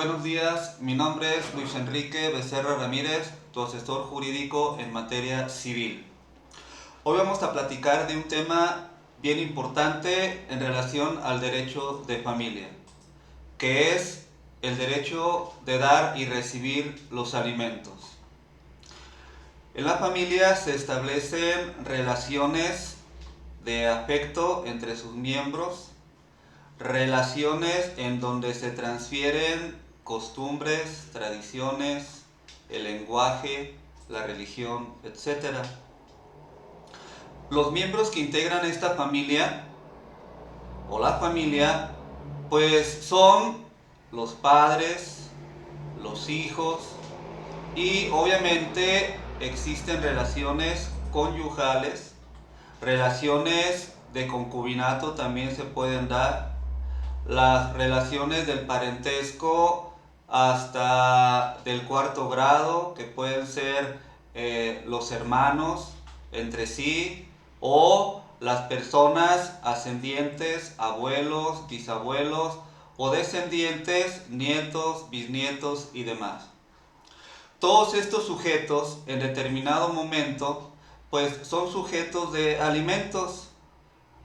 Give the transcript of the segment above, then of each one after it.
Buenos días, mi nombre es Luis Enrique Becerra Ramírez, tu asesor jurídico en materia civil. Hoy vamos a platicar de un tema bien importante en relación al derecho de familia, que es el derecho de dar y recibir los alimentos. En la familia se establecen relaciones de afecto entre sus miembros, relaciones en donde se transfieren costumbres, tradiciones, el lenguaje, la religión, etc. Los miembros que integran esta familia o la familia, pues son los padres, los hijos y obviamente existen relaciones conyugales, relaciones de concubinato también se pueden dar, las relaciones del parentesco hasta del cuarto grado, que pueden ser los hermanos entre sí, o las personas ascendientes, abuelos, bisabuelos, o descendientes, nietos, bisnietos y demás. Todos estos sujetos en determinado momento pues son sujetos de alimentos,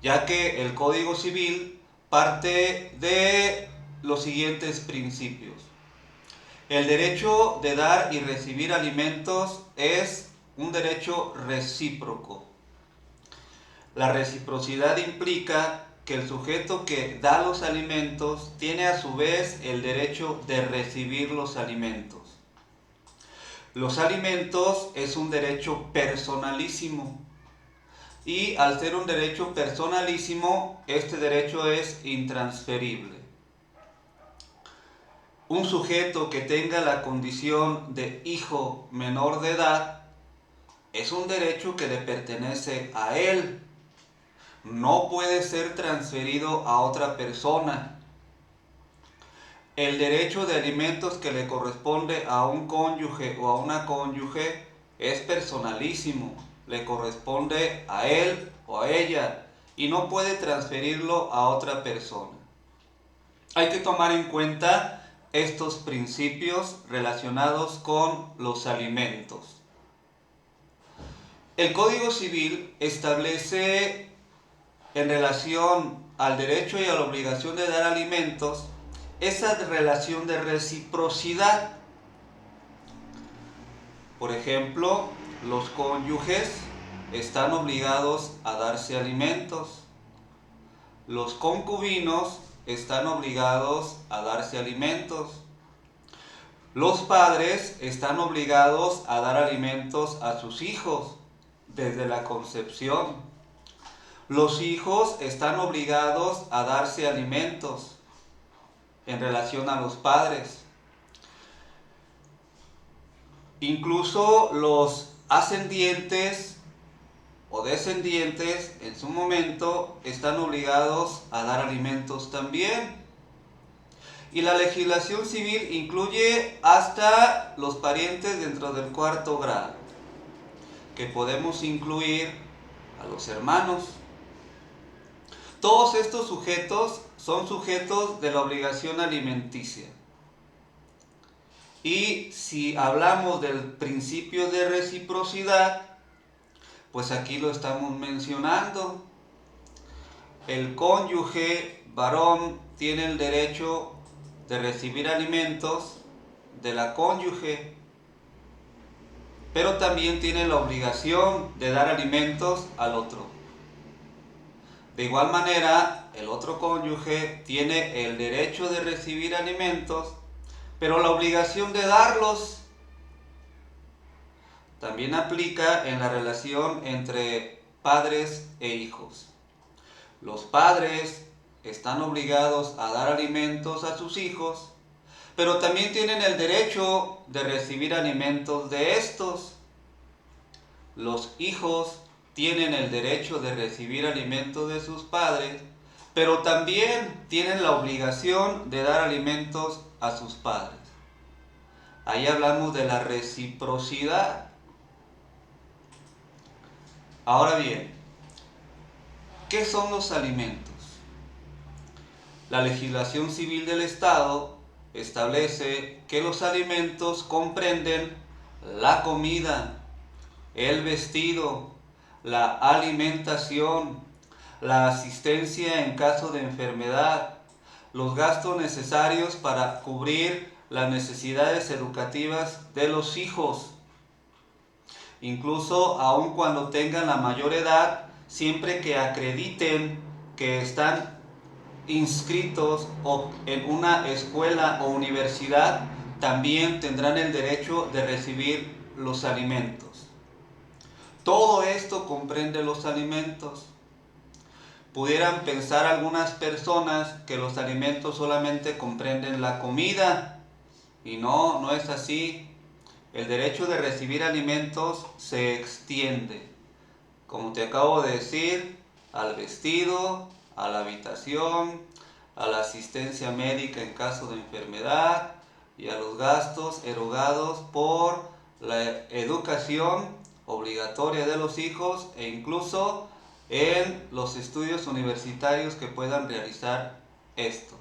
ya que el Código Civil parte de los siguientes principios. El derecho de dar y recibir alimentos es un derecho recíproco. La reciprocidad implica que el sujeto que da los alimentos tiene a su vez el derecho de recibir los alimentos. Los alimentos es un derecho personalísimo. Y al ser un derecho personalísimo, este derecho es intransferible. Un sujeto que tenga la condición de hijo menor de edad es un derecho que le pertenece a él. No puede ser transferido a otra persona. El derecho de alimentos que le corresponde a un cónyuge o a una cónyuge es personalísimo. Le corresponde a él o a ella y no puede transferirlo a otra persona. Hay que tomar en cuenta estos principios relacionados con los alimentos. El Código Civil establece en relación al derecho y a la obligación de dar alimentos esa relación de reciprocidad. Por ejemplo, los cónyuges están obligados a darse alimentos. Los concubinos están obligados a darse alimentos. Los padres están obligados a dar alimentos a sus hijos desde la concepción. Los hijos están obligados a darse alimentos en relación a los padres. Incluso los ascendientes o descendientes en su momento están obligados a dar alimentos también. Y la legislación civil incluye hasta los parientes dentro del cuarto grado, que podemos incluir a los hermanos. Todos estos sujetos son sujetos de la obligación alimenticia. Y si hablamos del principio de reciprocidad, pues aquí lo estamos mencionando. El cónyuge varón tiene el derecho de recibir alimentos de la cónyuge, pero también tiene la obligación de dar alimentos al otro. De igual manera, el otro cónyuge tiene el derecho de recibir alimentos, pero la obligación de darlos. También aplica en la relación entre padres e hijos. Los padres están obligados a dar alimentos a sus hijos, pero también tienen el derecho de recibir alimentos de estos. Los hijos tienen el derecho de recibir alimentos de sus padres, pero también tienen la obligación de dar alimentos a sus padres. Ahí hablamos de la reciprocidad. Ahora bien, ¿qué son los alimentos? La legislación civil del Estado establece que los alimentos comprenden la comida, el vestido, la alimentación, la asistencia en caso de enfermedad, los gastos necesarios para cubrir las necesidades educativas de los hijos. Incluso aun cuando tengan la mayor edad, siempre que acrediten que están inscritos en una escuela o universidad, también tendrán el derecho de recibir los alimentos. Todo esto comprende los alimentos. Pudieran pensar algunas personas que los alimentos solamente comprenden la comida, y no es así. El derecho de recibir alimentos se extiende, como te acabo de decir, al vestido, a la habitación, a la asistencia médica en caso de enfermedad y a los gastos erogados por la educación obligatoria de los hijos e incluso en los estudios universitarios que puedan realizar estos.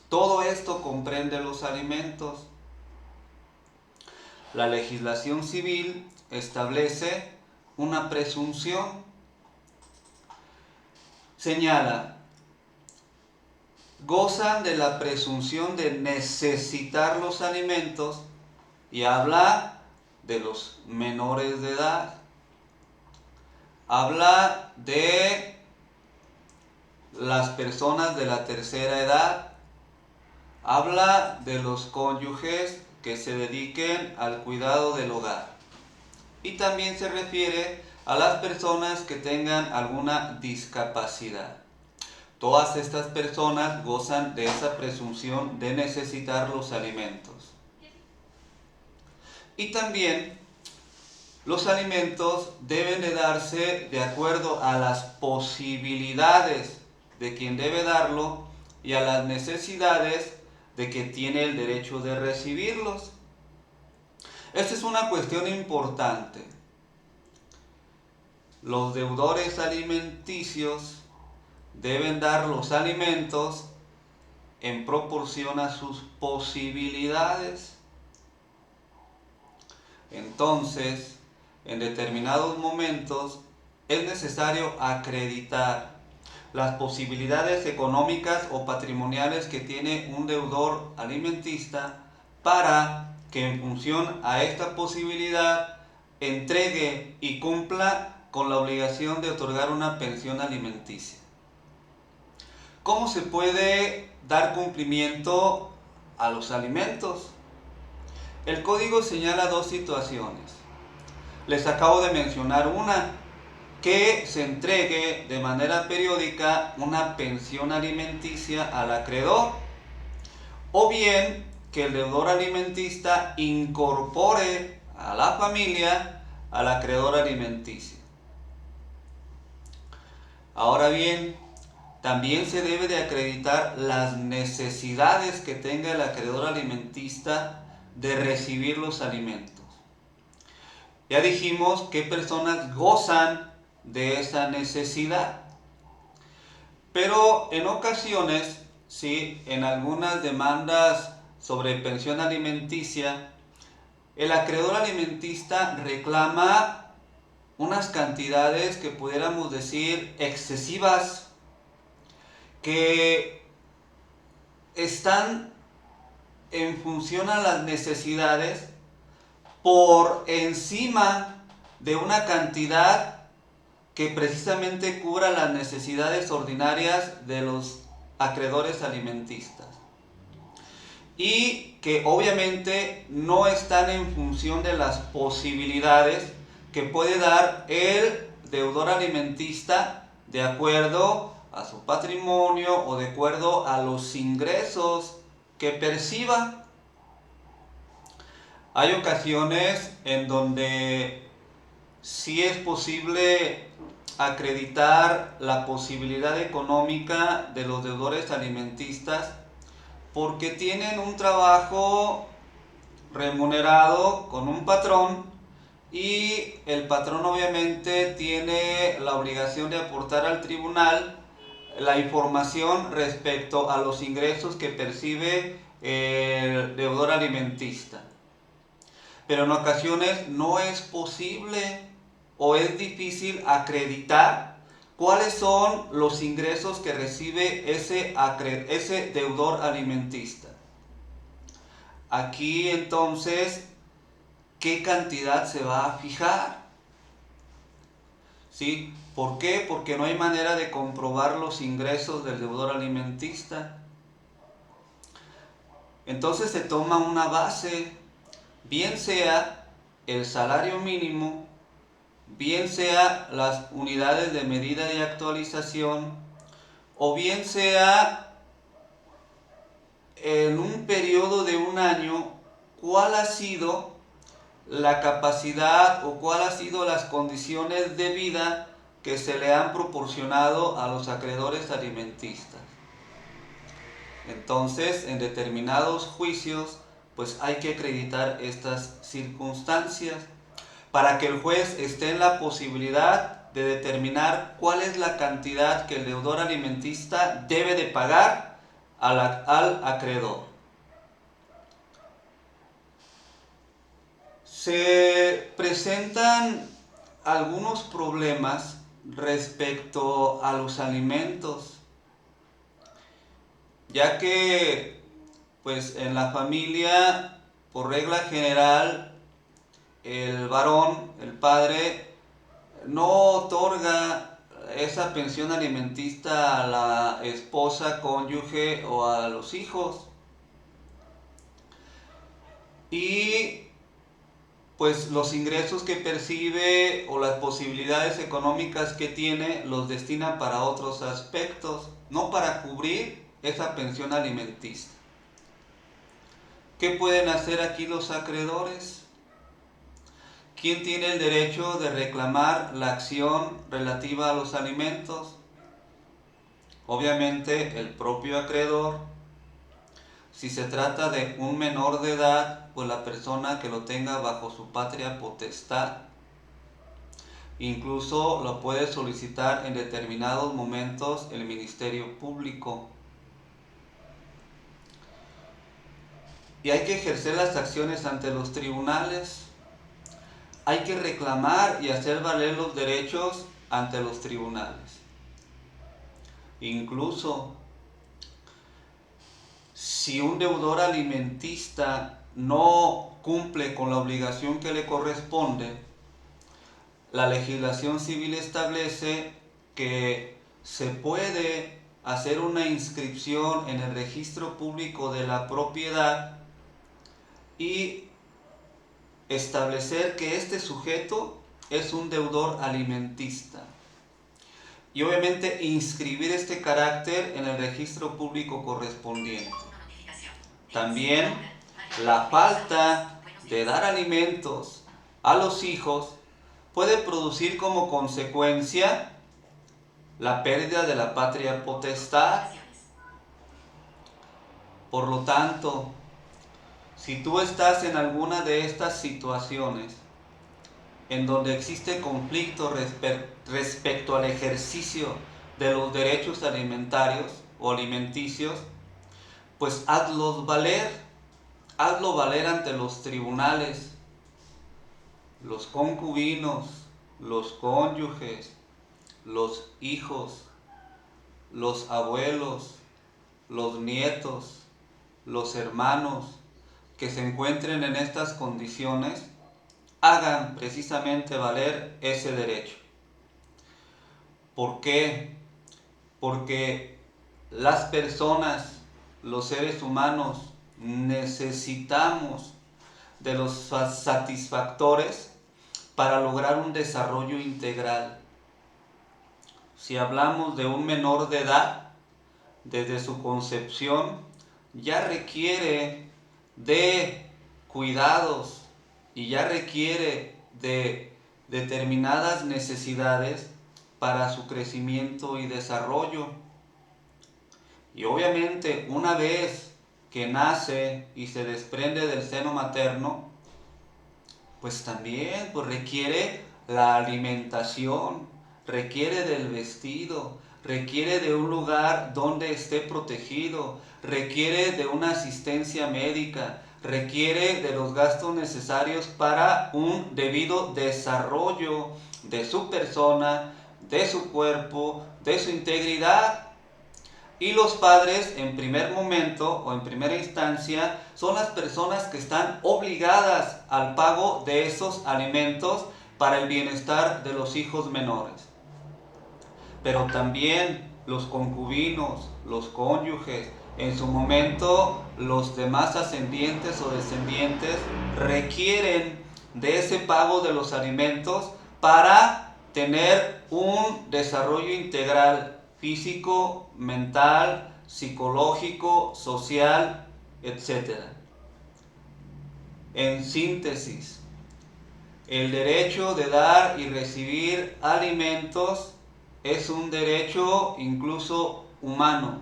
Todo esto comprende los alimentos. La legislación civil establece una presunción. Señala, gozan de la presunción de necesitar los alimentos y habla de los menores de edad. Habla de las personas de la tercera edad. Habla de los cónyuges que se dediquen al cuidado del hogar. Y también se refiere a las personas que tengan alguna discapacidad. Todas estas personas gozan de esa presunción de necesitar los alimentos. Y también los alimentos deben de darse de acuerdo a las posibilidades de quien debe darlo y a las necesidades de que tiene el derecho de recibirlos. Esta es una cuestión importante. Los deudores alimenticios deben dar los alimentos en proporción a sus posibilidades. Entonces, en determinados momentos es necesario acreditar las posibilidades económicas o patrimoniales que tiene un deudor alimentista para que en función a esta posibilidad entregue y cumpla con la obligación de otorgar una pensión alimenticia. ¿Cómo se puede dar cumplimiento a los alimentos? El código señala dos situaciones. Les acabo de mencionar una, que se entregue de manera periódica una pensión alimenticia al acreedor, o bien que el deudor alimentista incorpore a la familia al acreedor alimenticio. Ahora bien, también se debe de acreditar las necesidades que tenga el acreedor alimentista de recibir los alimentos. Ya dijimos qué personas gozan de esa necesidad, pero en ocasiones, sí, en algunas demandas sobre pensión alimenticia, el acreedor alimentista reclama unas cantidades que pudiéramos decir excesivas, que están en función a las necesidades por encima de una cantidad que precisamente cubra las necesidades ordinarias de los acreedores alimentistas, y que obviamente no están en función de las posibilidades que puede dar el deudor alimentista de acuerdo a su patrimonio o de acuerdo a los ingresos que perciba. Hay ocasiones en donde sí es posible acreditar la posibilidad económica de los deudores alimentistas porque tienen un trabajo remunerado con un patrón y el patrón obviamente tiene la obligación de aportar al tribunal la información respecto a los ingresos que percibe el deudor alimentista. Pero en ocasiones no es posible o es difícil acreditar cuáles son los ingresos que recibe ese deudor alimentista. Aquí entonces, ¿qué cantidad se va a fijar? ¿Sí? ¿Por qué? Porque no hay manera de comprobar los ingresos del deudor alimentista. Entonces se toma una base, bien sea el salario mínimo, bien sea las unidades de medida y actualización, o bien sea en un periodo de un año, cuál ha sido la capacidad o cuál ha sido las condiciones de vida que se le han proporcionado a los acreedores alimentistas. Entonces, en determinados juicios, pues hay que acreditar estas circunstancias para que el juez esté en la posibilidad de determinar cuál es la cantidad que el deudor alimentista debe de pagar al acreedor. Se presentan algunos problemas respecto a los alimentos, ya que pues en la familia, por regla general, el varón, el padre, no otorga esa pensión alimentista a la esposa, cónyuge o a los hijos. Y pues los ingresos que percibe o las posibilidades económicas que tiene los destina para otros aspectos, no para cubrir esa pensión alimentista. ¿Qué pueden hacer aquí los acreedores? ¿Quién tiene el derecho de reclamar la acción relativa a los alimentos? Obviamente el propio acreedor. Si se trata de un menor de edad, pues la persona que lo tenga bajo su patria potestad. Incluso lo puede solicitar en determinados momentos el Ministerio Público. Y hay que ejercer las acciones ante los tribunales. Hay que reclamar y hacer valer los derechos ante los tribunales. Incluso, si un deudor alimentista no cumple con la obligación que le corresponde, la legislación civil establece que se puede hacer una inscripción en el registro público de la propiedad y establecer que este sujeto es un deudor alimentista. Y obviamente inscribir este carácter en el registro público correspondiente. También la falta de dar alimentos a los hijos puede producir como consecuencia la pérdida de la patria potestad. Por lo tanto, si tú estás en alguna de estas situaciones en donde existe conflicto respecto al ejercicio de los derechos alimentarios o alimenticios, pues hazlo valer ante los tribunales, los concubinos, los cónyuges, los hijos, los abuelos, los nietos, los hermanos que se encuentren en estas condiciones, hagan precisamente valer ese derecho. ¿Por qué? Porque las personas, los seres humanos, necesitamos de los satisfactores para lograr un desarrollo integral. Si hablamos de un menor de edad, desde su concepción ya requiere de cuidados y ya requiere de determinadas necesidades para su crecimiento y desarrollo. Y obviamente una vez que nace y se desprende del seno materno, pues también requiere la alimentación, requiere del vestido, requiere de un lugar donde esté protegido, requiere de una asistencia médica, requiere de los gastos necesarios para un debido desarrollo de su persona, de su cuerpo, de su integridad. Y los padres en primer momento o en primera instancia son las personas que están obligadas al pago de esos alimentos para el bienestar de los hijos menores. Pero también los concubinos, los cónyuges, en su momento los demás ascendientes o descendientes requieren de ese pago de los alimentos para tener un desarrollo integral físico, mental, psicológico, social, etc. En síntesis, el derecho de dar y recibir alimentos es un derecho incluso humano,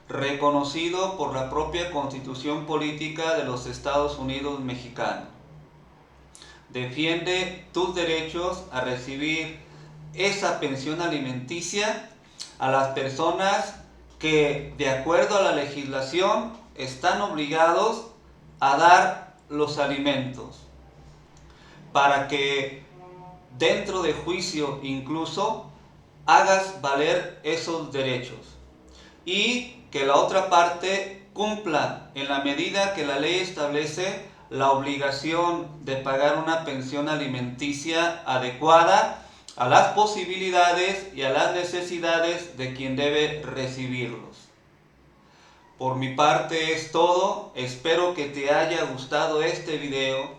reconocido por la propia Constitución Política de los Estados Unidos Mexicanos. Defiende tus derechos a recibir esa pensión alimenticia a las personas que, de acuerdo a la legislación, están obligados a dar los alimentos, para que dentro de juicio incluso hagas valer esos derechos y que la otra parte cumpla en la medida que la ley establece la obligación de pagar una pensión alimenticia adecuada a las posibilidades y a las necesidades de quien debe recibirlos. Por mi parte es todo. Espero que te haya gustado este video,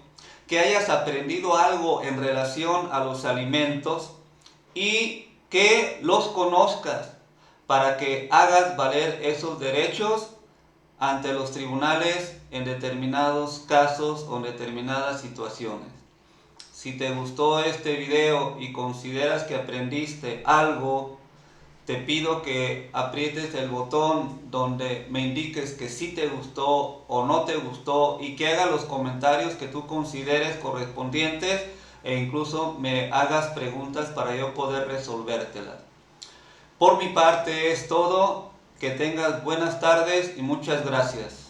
que hayas aprendido algo en relación a los alimentos y que los conozcas para que hagas valer esos derechos ante los tribunales en determinados casos o en determinadas situaciones. Si te gustó este video y consideras que aprendiste algo, te pido que aprietes el botón donde me indiques que sí te gustó o no te gustó y que hagas los comentarios que tú consideres correspondientes e incluso me hagas preguntas para yo poder resolvértelas. Por mi parte es todo. Que tengas buenas tardes y muchas gracias.